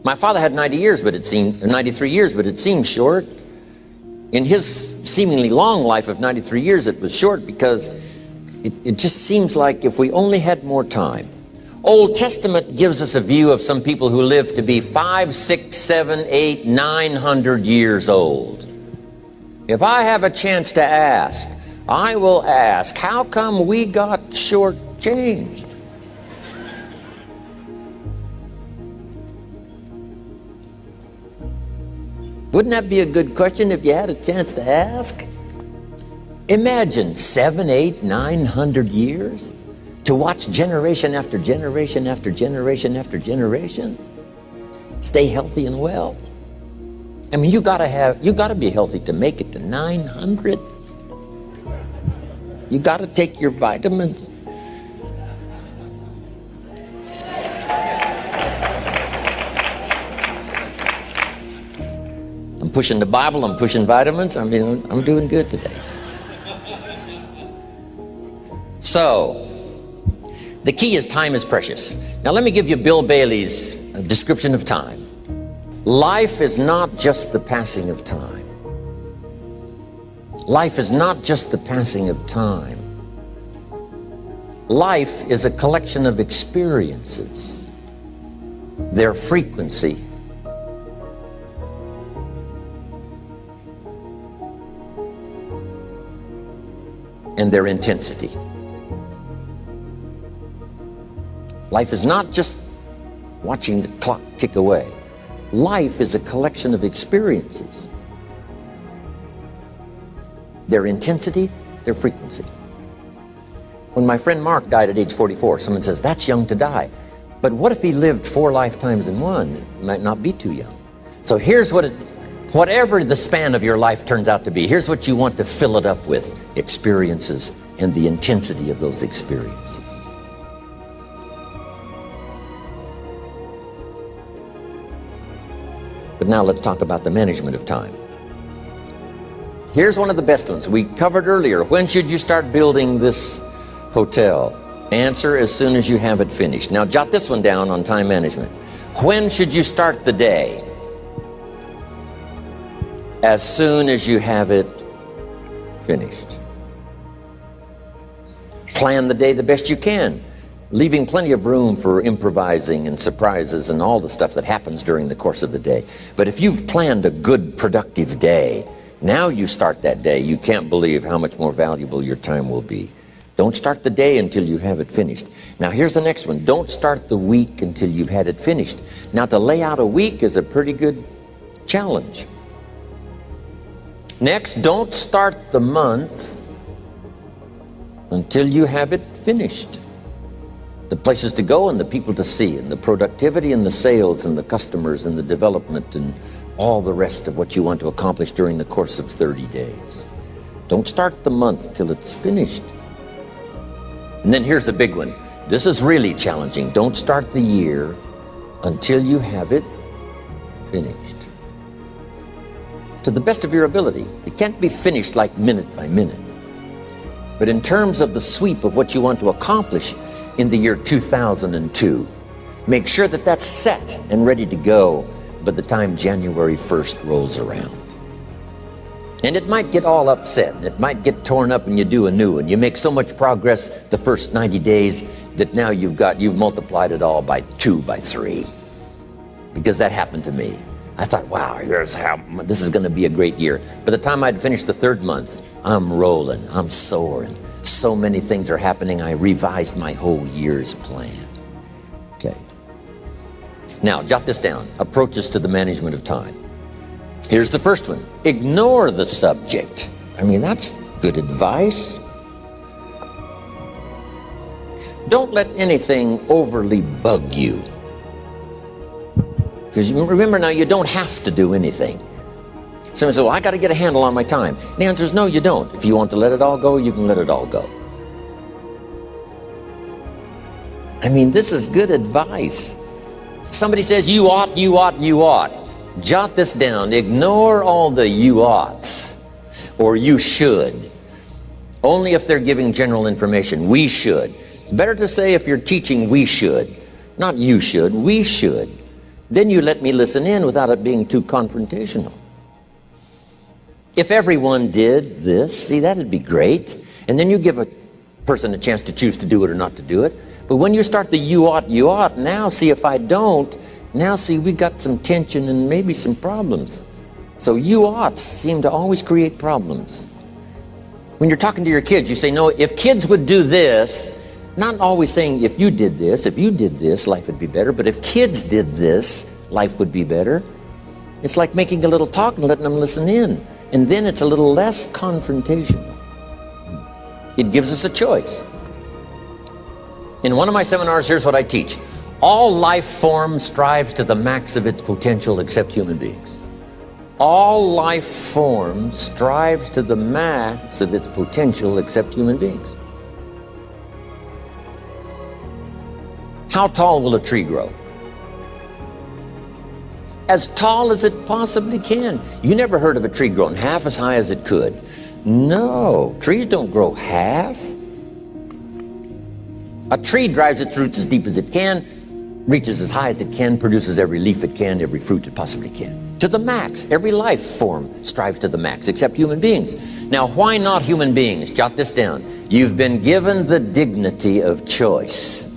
My father had 93 years, but it seemed short. In his seemingly long life of 93 years, it was short because it just seems like if we only had more time. Old Testament gives us a view of some people who live to be 500, 600, 700, 800, 900 years old. If I have a chance to ask, I will ask, how come we got shortchanged? Wouldn't that be a good question if you had a chance to ask? Imagine 700, 800, 900 years to watch generation after generation after generation after generation stay healthy and well. I mean, you gotta be healthy to make it to 900. You gotta take your vitamins. I'm pushing the Bible, I'm pushing vitamins. I mean, I'm doing good today. So, the key is time is precious. Now let me give you Bill Bailey's description of time. Life is not just the passing of time. Life is not just the passing of time. Life is a collection of experiences, their frequency, and their intensity. Life is not just watching the clock tick away. Life is a collection of experiences, their intensity, their frequency. When my friend Mark died at age 44, someone says, that's young to die. But what if he lived 4 lifetimes in one? It might not be too young. So here's whatever the span of your life turns out to be, here's what you want to fill it up with: experiences and the intensity of those experiences. But now let's talk about the management of time. Here's one of the best ones. We covered earlier, when should you start building this hotel? Answer: as soon as you have it finished. Now jot this one down on time management. When should you start the day? As soon as you have it finished. Plan the day the best you can, leaving plenty of room for improvising and surprises and all the stuff that happens during the course of the day. But if you've planned a good, productive day, now you start that day, you can't believe how much more valuable your time will be. Don't start the day until you have it finished. Now here's the next one. Don't start the week until you've had it finished. Now to lay out a week is a pretty good challenge. Next, don't start the month until you have it finished. The places to go and the people to see and the productivity and the sales and the customers and the development and all the rest of what you want to accomplish during the course of 30 days. Don't start the month till it's finished. And then here's the big one. This is really challenging. Don't start the year until you have it finished. To the best of your ability. It can't be finished like minute by minute. But in terms of the sweep of what you want to accomplish in the year 2002, make sure that that's set and ready to go by the time January 1st rolls around. And it might get all upset. It might get torn up and you do a new one. You make so much progress the first 90 days that now you've multiplied it all by 2, by 3. Because that happened to me. I thought, wow, this is going to be a great year. By the time I'd finished the 3rd month, I'm rolling, I'm soaring. So many things are happening, I revised my whole year's plan. Okay. Now, jot this down. Approaches to the management of time. Here's the first one. Ignore the subject. I mean, that's good advice. Don't let anything overly bug you. Because remember now, you don't have to do anything. Someone says, well, I got to get a handle on my time. The answer is no, you don't. If you want to let it all go, you can let it all go. I mean, this is good advice. Somebody says, you ought, you ought, you ought. Jot this down. Ignore all the you oughts or you should. Only if they're giving general information. We should. It's better to say if you're teaching, we should. Not you should, we should. Then you let me listen in without it being too confrontational. If everyone did this, see, that'd be great. And then you give a person a chance to choose to do it or not to do it. But when you start the you ought, now see if I don't, now see we got some tension and maybe some problems. So you oughts seem to always create problems. When you're talking to your kids, you say, no, if kids would do this, not always saying if you did this, life would be better, but if kids did this, life would be better. It's like making a little talk and letting them listen in. And then it's a little less confrontational. It gives us a choice. In one of my seminars, here's what I teach. All life form strives to the max of its potential except human beings. All life form strives to the max of its potential except human beings. How tall will a tree grow? As tall as it possibly can. You never heard of a tree growing half as high as it could. No, trees don't grow half. A tree drives its roots as deep as it can, reaches as high as it can, produces every leaf it can, every fruit it possibly can. To the max. Every life form strives to the max, except human beings. Now, why not human beings? Jot this down. You've been given the dignity of choice.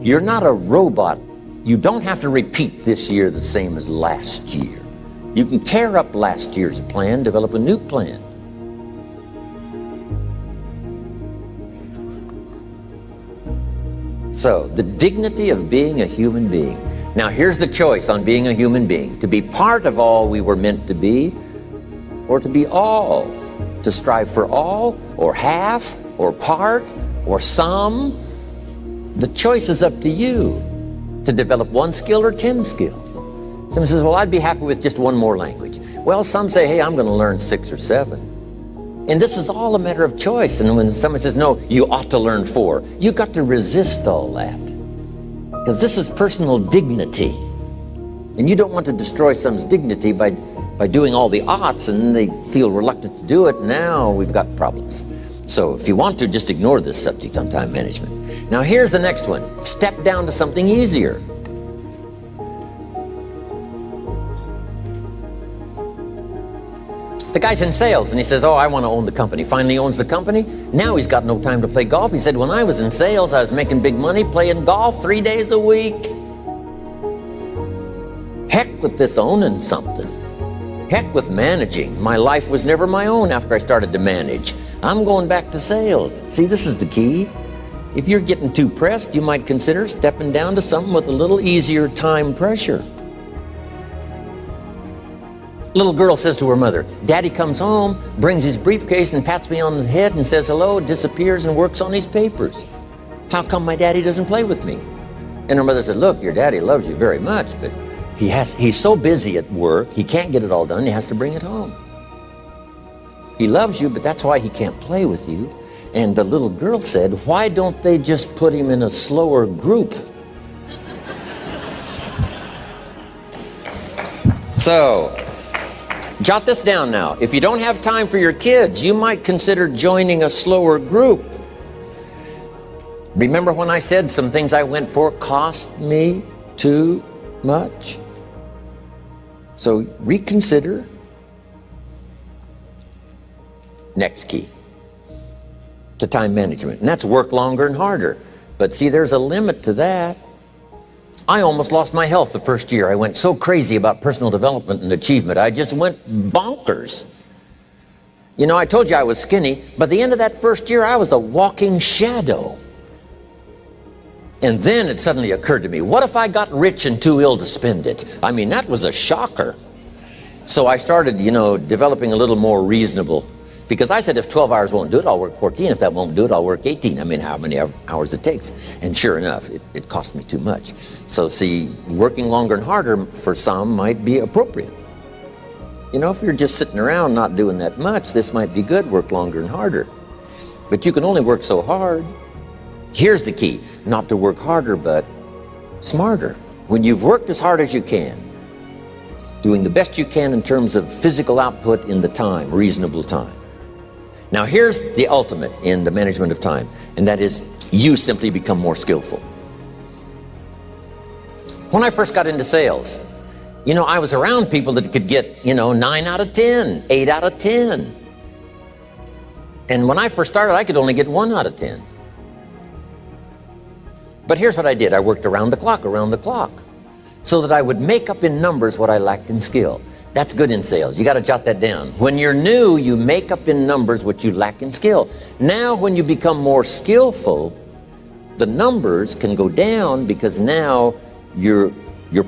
You're not a robot. You don't have to repeat this year the same as last year. You can tear up last year's plan, develop a new plan. So, the dignity of being a human being. Now, here's the choice on being a human being. To be part of all we were meant to be, or to be all. To strive for all, or half, or part, or some. The choice is up to you. To develop one skill or 10 skills. Someone says, well, I'd be happy with just one more language. Well, some say, hey, I'm going to learn 6 or 7. And this is all a matter of choice. And when someone says, no, you ought to learn 4, you got to resist all that. Because this is personal dignity. And you don't want to destroy someone's dignity by doing all the oughts, and then they feel reluctant to do it. Now we've got problems. So if you want to, just ignore this subject on time management. Now here's the next one. Step down to something easier. The guy's in sales and he says, oh, I want to own the company. Finally owns the company. Now he's got no time to play golf. He said, when I was in sales, I was making big money playing golf 3 days a week. Heck with this owning something. Heck with managing. My life was never my own after I started to manage. I'm going back to sales. See, this is the key. If you're getting too pressed, you might consider stepping down to something with a little easier time pressure. Little girl says to her mother, Daddy comes home, brings his briefcase and pats me on the head and says hello, disappears and works on his papers. How come my daddy doesn't play with me? And her mother said, look, your daddy loves you very much, but he's so busy at work, he can't get it all done, he has to bring it home. He loves you, but that's why he can't play with you. And the little girl said, why don't they just put him in a slower group? So, jot this down now. If you don't have time for your kids, you might consider joining a slower group. Remember when I said some things I went for cost me too much? So reconsider. Next key to time management, and that's work longer and harder. But see, there's a limit to that. I almost lost my health the first year. I went so crazy about personal development and achievement. I just went bonkers. You know, I told you I was skinny, but at the end of that first year, I was a walking shadow. And then it suddenly occurred to me, what if I got rich and too ill to spend it? I mean, that was a shocker. So I started, developing a little more reasonable. Because I said, if 12 hours won't do it, I'll work 14. If that won't do it, I'll work 18. I mean, how many hours it takes. And sure enough, it cost me too much. So see, working longer and harder for some might be appropriate. If you're just sitting around not doing that much, this might be good, work longer and harder. But you can only work so hard. Here's the key, not to work harder, but smarter. When you've worked as hard as you can, doing the best you can in terms of physical output in the time, reasonable time. Now here's the ultimate in the management of time, and that is you simply become more skillful. When I first got into sales, You know, I was around people that could get, 9 out of 10, 8 out of 10. And when I first started, I could only get 1 out of 10. But here's what I did. I worked around the clock, so that I would make up in numbers what I lacked in skill. That's good in sales. You got to jot that down. When you're new, you make up in numbers what you lack in skill. Now, when you become more skillful, the numbers can go down because now your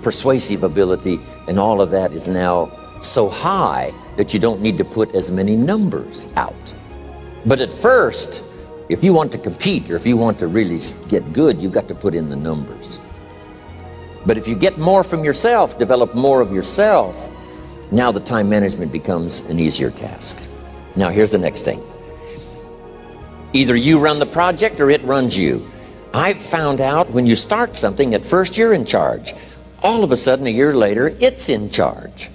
persuasive ability and all of that is now so high that you don't need to put as many numbers out. But at first, if you want to compete or if you want to really get good, you've got to put in the numbers. But if you get more from yourself, develop more of yourself, now the time management becomes an easier task. Now here's the next thing. Either you run the project or it runs you. I've found out when you start something, at first you're in charge. All of a sudden, a year later, it's in charge.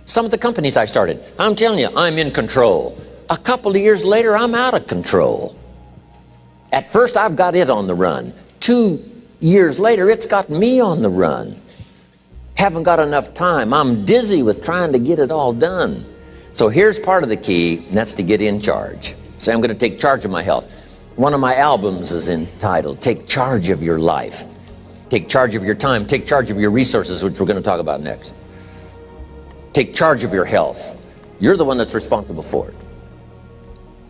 Some of the companies I started, I'm telling you, I'm in control. A couple of years later, I'm out of control. At first, I've got it on the run. 2 years later, it's got me on the run. Haven't got enough time. I'm dizzy with trying to get it all done. So here's part of the key, and that's to get in charge. Say, I'm going to take charge of my health. One of my albums is entitled, Take Charge of Your Life. Take charge of your time. Take charge of your resources, which we're going to talk about next. Take charge of your health. You're the one that's responsible for it.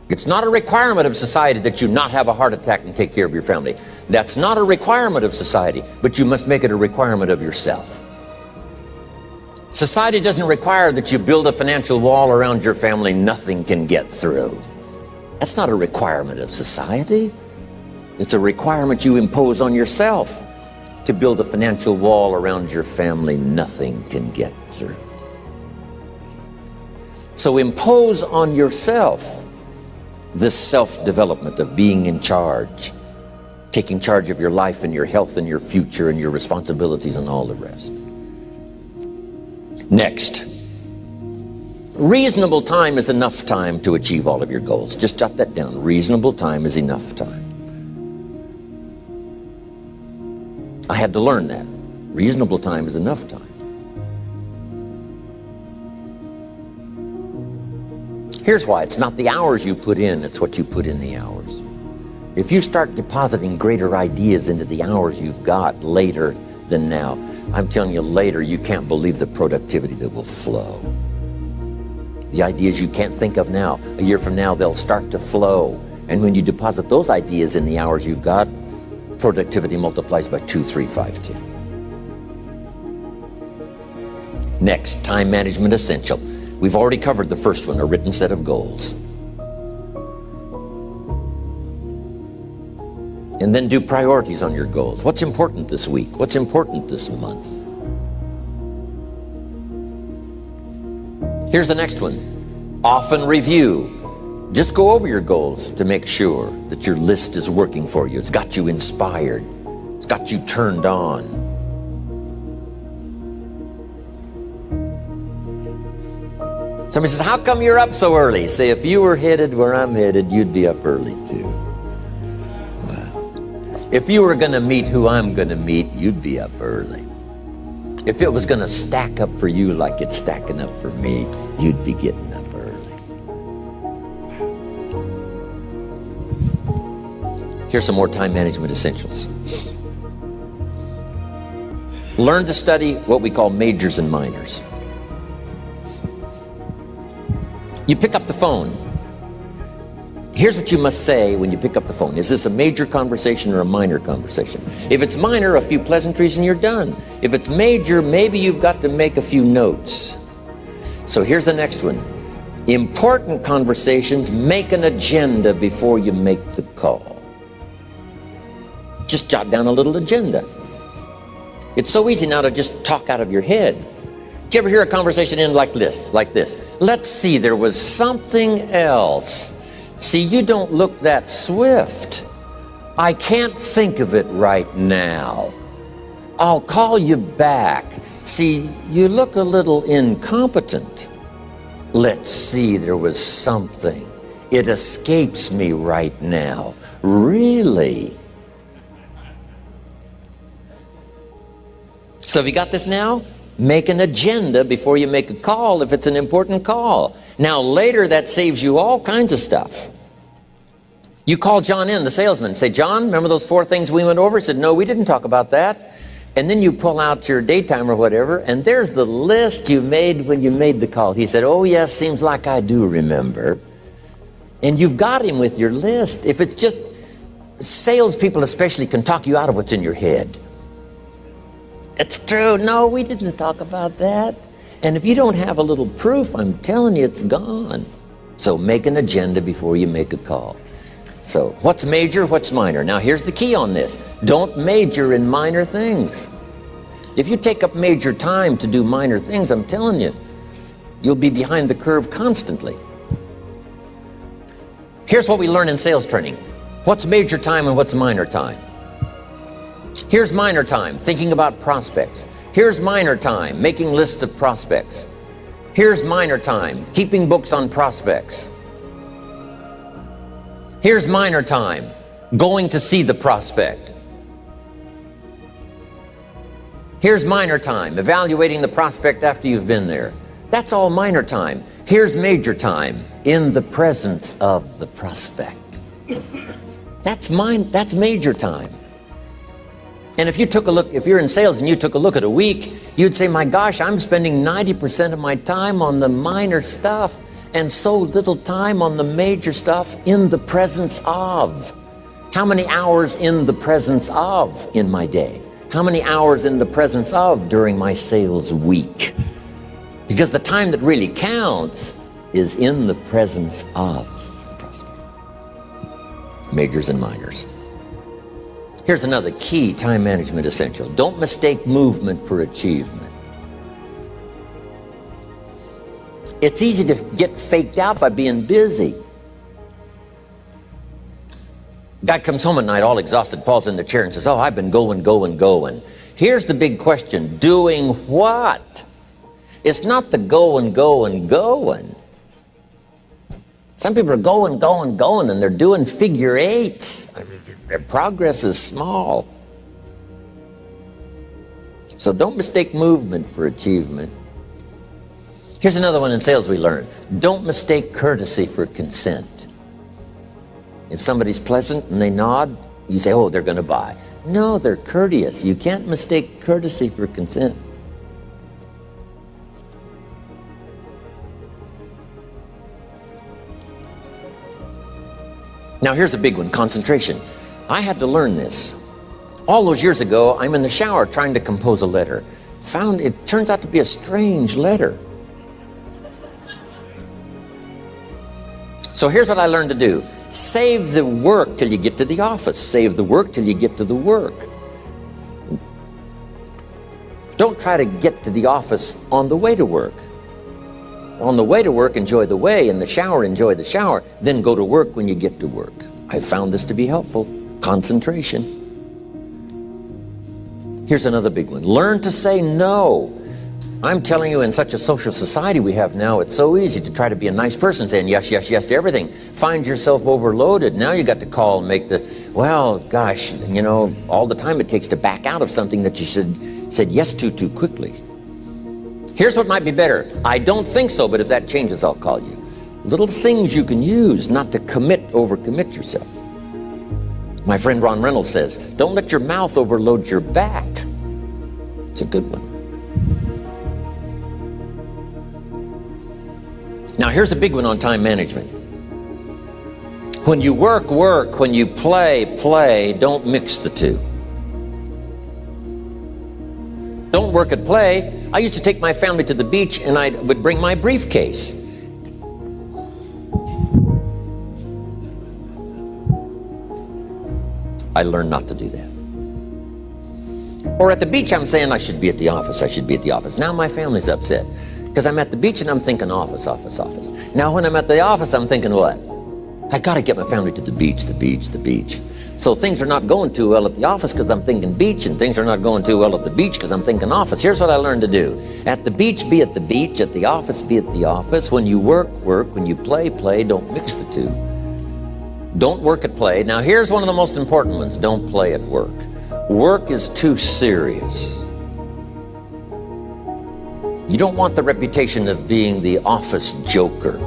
It's not a requirement of society that you not have a heart attack and take care of your family. That's not a requirement of society, but you must make it a requirement of yourself. Society doesn't require that you build a financial wall around your family nothing can get through. That's not a requirement of society. It's a requirement you impose on yourself to build a financial wall around your family nothing can get through. So impose on yourself this self-development of being in charge, taking charge of your life and your health and your future and your responsibilities and all the rest. Next, reasonable time is enough time to achieve all of your goals. Just jot that down. Reasonable time is enough time. I had to learn that. Reasonable time is enough time. Here's why. It's not the hours you put in, it's what you put in the hours. If you start depositing greater ideas into the hours you've got later than now, I'm telling you, later you can't believe the productivity that will flow. The ideas you can't think of now, a year from now, they'll start to flow. And when you deposit those ideas in the hours you've got, productivity multiplies by 2, 3, 5, 10. Next, time management essential. We've already covered the first one, a written set of goals. And then do priorities on your goals. What's important this week? What's important this month? Here's the next one. Often review. Just go over your goals to make sure that your list is working for you. It's got you inspired. It's got you turned on. Somebody says, how come you're up so early? Say, if you were headed where I'm headed, you'd be up early too. If you were going to meet who I'm going to meet, you'd be up early. If it was going to stack up for you like it's stacking up for me, you'd be getting up early. Here's some more time management essentials. Learn to study what we call majors and minors. You pick up the phone. Here's what you must say when you pick up the phone. Is this a major conversation or a minor conversation? If it's minor, a few pleasantries and you're done. If it's major, maybe you've got to make a few notes. So here's the next one. Important conversations, make an agenda before you make the call. Just jot down a little agenda. It's so easy now to just talk out of your head. Did you ever hear a conversation end like this? Let's see, there was something else. See, you don't look that swift. I can't think of it right now. I'll call you back. See, you look a little incompetent. Let's see, there was something. It escapes me right now. Really? So have you got this now? Make an agenda before you make a call if it's an important call. Now later that saves you all kinds of stuff. You call John in, the salesman, and say, John, remember those 4 things we went over? He said, no, we didn't talk about that. And then you pull out your daytime or whatever, and there's the list you made when you made the call. He said, oh yes, seems like I do remember. And you've got him with your list. If it's just, salespeople especially can talk you out of what's in your head. It's true. No, we didn't talk about that. And if you don't have a little proof, I'm telling you, it's gone. So make an agenda before you make a call. So what's major, what's minor? Now here's the key on this. Don't major in minor things. If you take up major time to do minor things, I'm telling you, you'll be behind the curve constantly. Here's what we learn in sales training. What's major time and what's minor time? Here's minor time, thinking about prospects. Here's minor time, making lists of prospects. Here's minor time, keeping books on prospects. Here's minor time, going to see the prospect. Here's minor time, evaluating the prospect after you've been there. That's all minor time. Here's major time, in the presence of the prospect. That's major time. And if you took a look, if you're in sales and you took a look at a week, you'd say, my gosh, I'm spending 90% of my time on the minor stuff and so little time on the major stuff in the presence of. How many hours in the presence of in my day? How many hours in the presence of during my sales week? Because the time that really counts is in the presence of the prospect. Majors and minors. Here's another key time management essential. Don't mistake movement for achievement. It's easy to get faked out by being busy. Guy comes home at night all exhausted, falls in the chair and says, oh, I've been going. Here's the big question. Doing what? It's not the going. Some people are going, and they're doing figure eights. I mean, their progress is small. So don't mistake movement for achievement. Here's another one in sales we learn. Don't mistake courtesy for consent. If somebody's pleasant and they nod, you say, oh, they're going to buy. No, they're courteous. You can't mistake courtesy for consent. Now here's a big one, concentration. I had to learn this. All those years ago, I'm in the shower trying to compose a letter. Found it turns out to be a strange letter. So here's what I learned to do. Save the work till you get to the office. Save the work till you get to the work. Don't try to get to the office on the way to work. On the way to work, enjoy the way. In the shower, enjoy the shower. Then go to work when you get to work. I found this to be helpful. Concentration. Here's another big one. Learn to say no. I'm telling you, in such a social society we have now, it's so easy to try to be a nice person, saying yes, yes, yes to everything. Find yourself overloaded. Now you got to call and make the, well, gosh, you know, all the time it takes to back out of something that you said yes to too quickly. Here's what might be better. I don't think so, but if that changes, I'll call you. Little things you can use not to overcommit yourself. My friend Ron Reynolds says, don't let your mouth overload your back. It's a good one. Now here's a big one on time management. When you work, work. When you play, play. Don't mix the two. Don't work at play. I used to take my family to the beach and I would bring my briefcase. I learned not to do that. Or at the beach, I'm saying I should be at the office. I should be at the office. Now my family's upset because I'm at the beach and I'm thinking office, office, office. Now when I'm at the office, I'm thinking what? I got to get my family to the beach, the beach, the beach. So things are not going too well at the office because I'm thinking beach, and things are not going too well at the beach because I'm thinking office. Here's what I learned to do. At the beach, be at the beach. At the office, be at the office. When you work, work. When you play, play. Don't mix the two. Don't work at play. Now here's one of the most important ones. Don't play at work. Work is too serious. You don't want the reputation of being the office joker.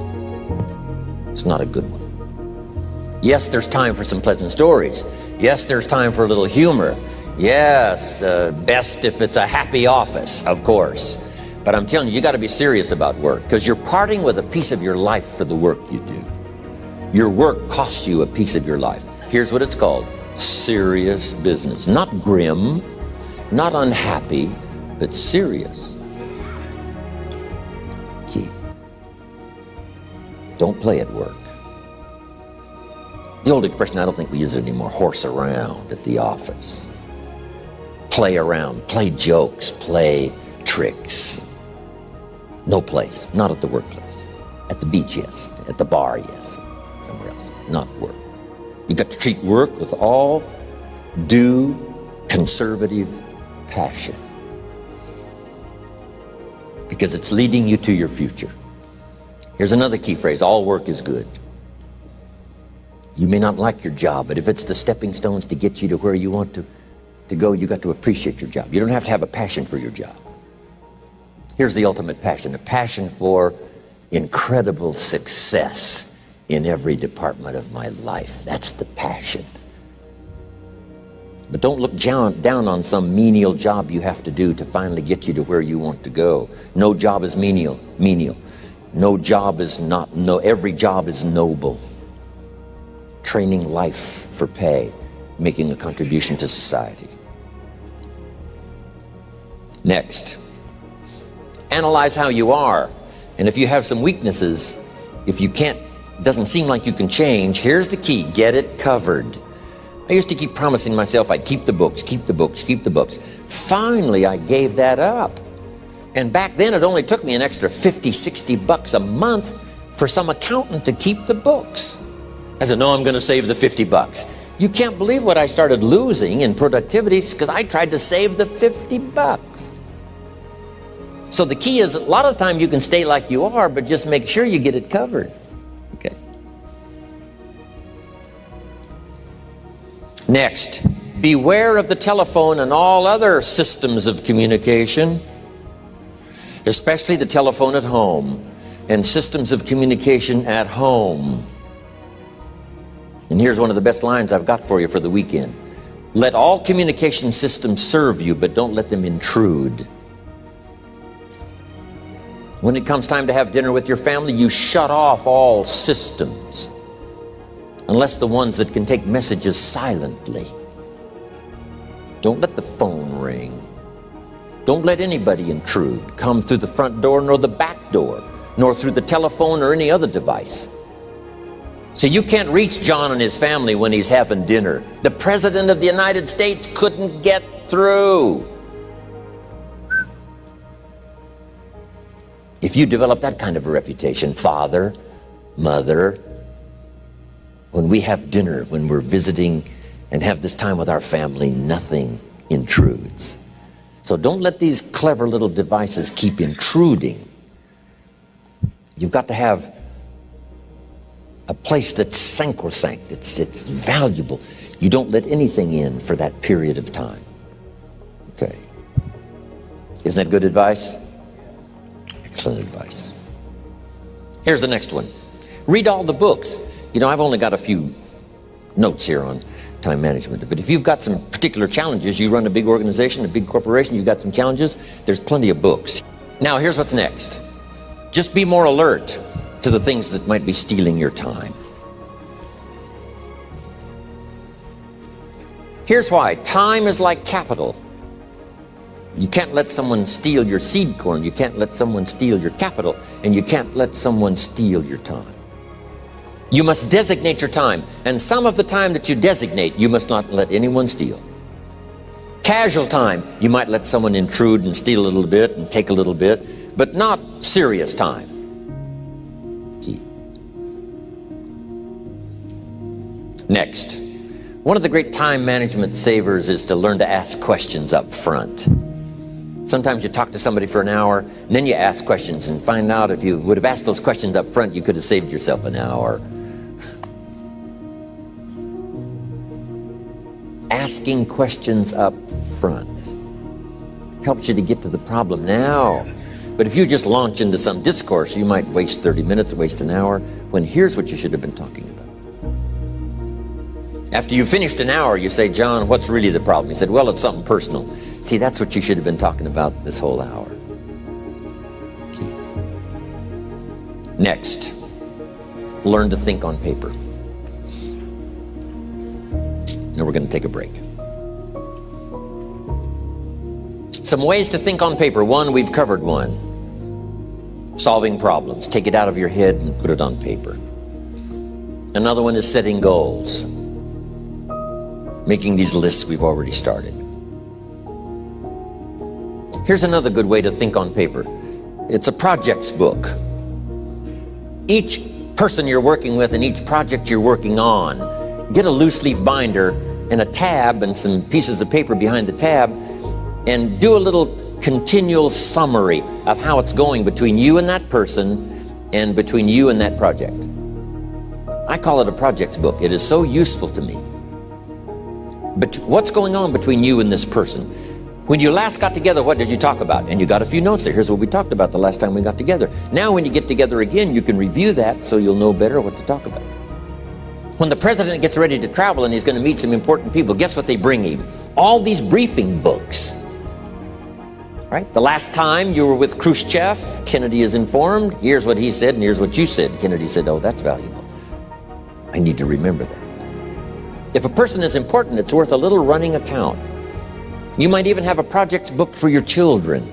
It's not a good one. Yes, there's time for some pleasant stories. Yes, there's time for a little humor. Yes, best if it's a happy office, of course. But I'm telling you, you got to be serious about work, because you're parting with a piece of your life for the work you do. Your work costs you a piece of your life. Here's what it's called: serious business. Not grim, not unhappy, but serious. Key. Don't play at work. The old expression, I don't think we use it anymore, horse around at the office. Play around, play jokes, play tricks. No place, not at the workplace. At the beach, yes. At the bar, yes. Somewhere else, not work. You got to treat work with all due conservative passion, because it's leading you to your future. Here's another key phrase: all work is good. You may not like your job, but if it's the stepping stones to get you to where you want to go, you got to appreciate your job. You don't have to have a passion for your job. Here's the ultimate passion: a passion for incredible success in every department of my life. That's the passion. But don't look down on some menial job you have to do to finally get you to where you want to go. No job is menial. No job is not, every job is noble. Training life for pay, making a contribution to society. Next, analyze how you are. And if you have some weaknesses, if you can't, doesn't seem like you can change, here's the key: get it covered. I used to keep promising myself I'd keep the books, keep the books, keep the books. Finally, I gave that up. And back then, it only took me an extra $50, $60 a month for some accountant to keep the books. I said, no, I'm going to save the $50. You can't believe what I started losing in productivity because I tried to save the $50. So the key is, a lot of the time you can stay like you are, but just make sure you get it covered. Okay. Next, beware of the telephone and all other systems of communication, especially the telephone at home and systems of communication at home. And here's one of the best lines I've got for you for the weekend: let all communication systems serve you, but don't let them intrude. When it comes time to have dinner with your family, you shut off all systems, unless the ones that can take messages silently. Don't let the phone ring. Don't let anybody intrude, come through the front door nor the back door, nor through the telephone or any other device. So you can't reach John and his family when he's having dinner. The President of the United States couldn't get through. If you develop that kind of a reputation, father, mother, when we have dinner, when we're visiting and have this time with our family, nothing intrudes. So don't let these clever little devices keep intruding. You've got to have a place that's sacrosanct, it's valuable. You don't let anything in for that period of time. Okay. Isn't that good advice? Excellent advice. Here's the next one. Read all the books. You know, I've only got a few notes here on time management, but if you've got some particular challenges, you run a big organization, a big corporation, you've got some challenges, there's plenty of books. Now, here's what's next. Just be more alert to the things that might be stealing your time. Here's why. Time is like capital. You can't let someone steal your seed corn, you can't let someone steal your capital, and you can't let someone steal your time. You must designate your time, and some of the time that you designate, you must not let anyone steal. Casual time, you might let someone intrude and steal a little bit and take a little bit, but not serious time. Key. Next, one of the great time management savers is to learn to ask questions up front. Sometimes you talk to somebody for an hour, and then you ask questions and find out if you would have asked those questions up front, you could have saved yourself an hour. Asking questions up front helps you to get to the problem now. But if you just launch into some discourse, you might waste 30 minutes, waste an hour, when here's what you should have been talking about. After you finished an hour, you say, John, what's really the problem? He said, well, it's something personal. See, that's what you should have been talking about this whole hour. Okay. Next, learn to think on paper. Now we're going to take a break. Some ways to think on paper. One, we've covered one. Solving problems. Take it out of your head and put it on paper. Another one is setting goals. Making these lists we've already started. Here's another good way to think on paper. It's a projects book. Each person you're working with and each project you're working on, get a loose leaf binder and a tab and some pieces of paper behind the tab, and do a little continual summary of how it's going between you and that person and between you and that project. I call it a projects book. It is so useful to me. But what's going on between you and this person? When you last got together, what did you talk about? And you got a few notes there. Here's what we talked about the last time we got together. Now when you get together again, you can review that so you'll know better what to talk about. When the president gets ready to travel and he's going to meet some important people, guess what they bring him? All these briefing books. Right? The last time you were with Khrushchev, Kennedy is informed. Here's what he said and here's what you said. Kennedy said, oh, that's valuable. I need to remember that. If a person is important, it's worth a little running account. You might even have a projects book for your children.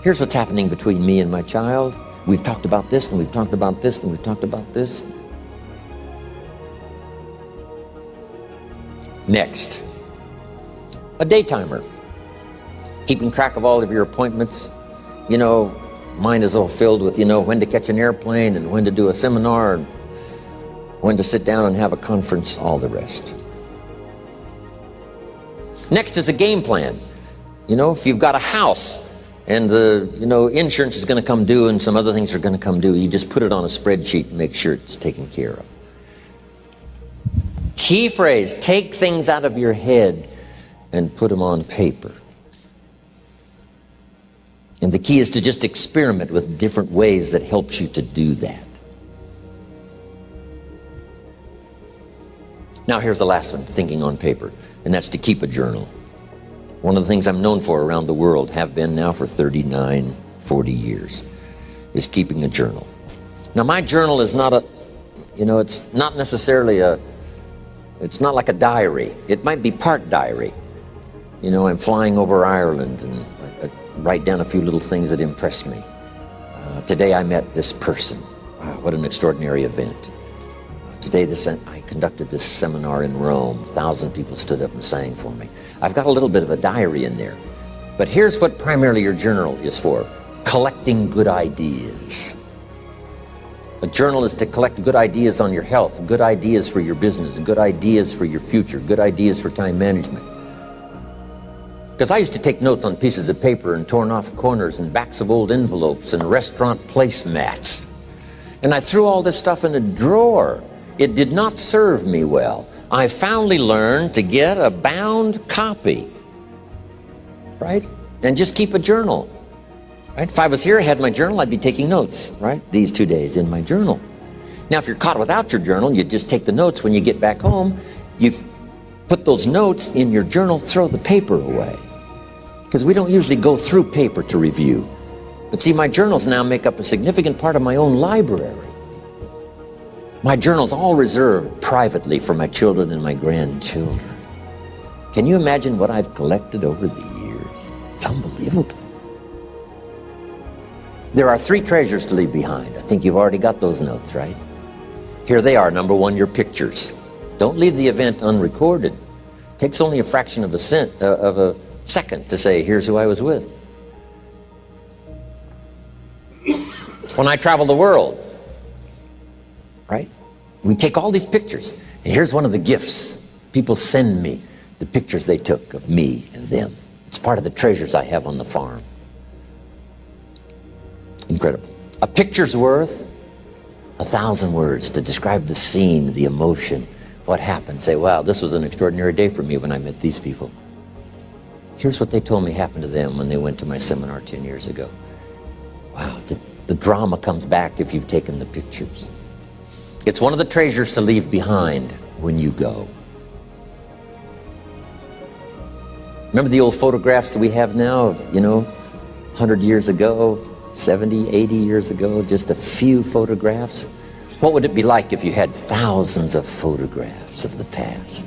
Here's what's happening between me and my child. We've talked about this, and we've talked about this, and we've talked about this. Next, a day timer. Keeping track of all of your appointments. You know, mine is all filled with, when to catch an airplane and when to do a seminar, and when to sit down and have a conference, all the rest. Next is a game plan. If you've got a house and the, insurance is going to come due and some other things are going to come due, you just put it on a spreadsheet and make sure it's taken care of. Key phrase, take things out of your head and put them on paper. And the key is to just experiment with different ways that helps you to do that. Now here's the last one, thinking on paper, and that's to keep a journal. One of the things I'm known for around the world, have been now for 39, 40 years, is keeping a journal. Now my journal is not it's not necessarily it's not like a diary. It might be part diary. I'm flying over Ireland and I write down a few little things that impress me. Today I met this person. Wow, what an extraordinary event. Today I conducted this seminar in Rome. 1,000 people stood up and sang for me. I've got a little bit of a diary in there. But here's what primarily your journal is for. Collecting good ideas. A journal is to collect good ideas on your health, good ideas for your business, good ideas for your future, good ideas for time management. Because I used to take notes on pieces of paper and torn off corners and backs of old envelopes and restaurant placemats. And I threw all this stuff in a drawer. It did not serve me well. I finally learned to get a bound copy, right? And just keep a journal, right? If I was here, I had my journal, I'd be taking notes, right? These 2 days in my journal. Now, if you're caught without your journal, you just take the notes. When you get back home, you put those notes in your journal, throw the paper away. Because we don't usually go through paper to review. But see, my journals now make up a significant part of my own library. My journal's all reserved privately for my children and my grandchildren. Can you imagine what I've collected over the years? It's unbelievable. There are 3 treasures to leave behind. I think you've already got those notes, right? Here they are. Number 1, your pictures. Don't leave the event unrecorded. It takes only a fraction of a second to say, here's who I was with. When I travel the world, right? We take all these pictures, and here's one of the gifts. People send me the pictures they took of me and them. It's part of the treasures I have on the farm. Incredible. A picture's worth 1,000 words to describe the scene, the emotion, what happened. Say, wow, this was an extraordinary day for me when I met these people. Here's what they told me happened to them when they went to my seminar 10 years ago. Wow, the drama comes back if you've taken the pictures. It's one of the treasures to leave behind when you go. Remember the old photographs that we have now of, 100 years ago, 70, 80 years ago, just a few photographs? What would it be like if you had thousands of photographs of the past,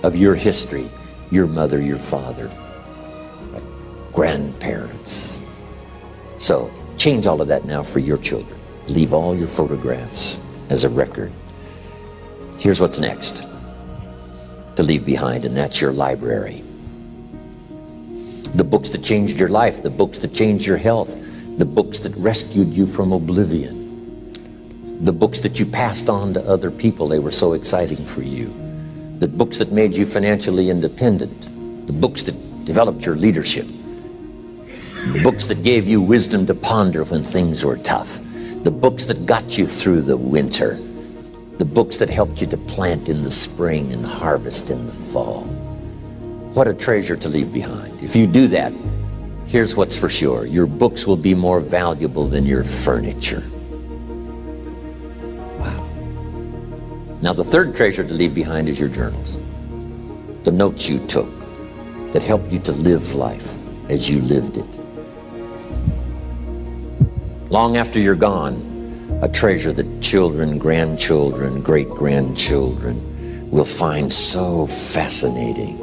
of your history, your mother, your father, grandparents? So change all of that now for your children. Leave all your photographs as a record. Here's what's next to leave behind, and that's your library. The books that changed your life, the books that changed your health, the books that rescued you from oblivion, the books that you passed on to other people, they were so exciting for you, the books that made you financially independent, the books that developed your leadership, the books that gave you wisdom to ponder when things were tough, the books that got you through the winter, the books that helped you to plant in the spring and harvest in the fall. What a treasure to leave behind. If you do that, here's what's for sure. Your books will be more valuable than your furniture. Wow. Now the third treasure to leave behind is your journals. The notes you took that helped you to live life as you lived it. Long after you're gone, a treasure that children, grandchildren, great-grandchildren will find so fascinating.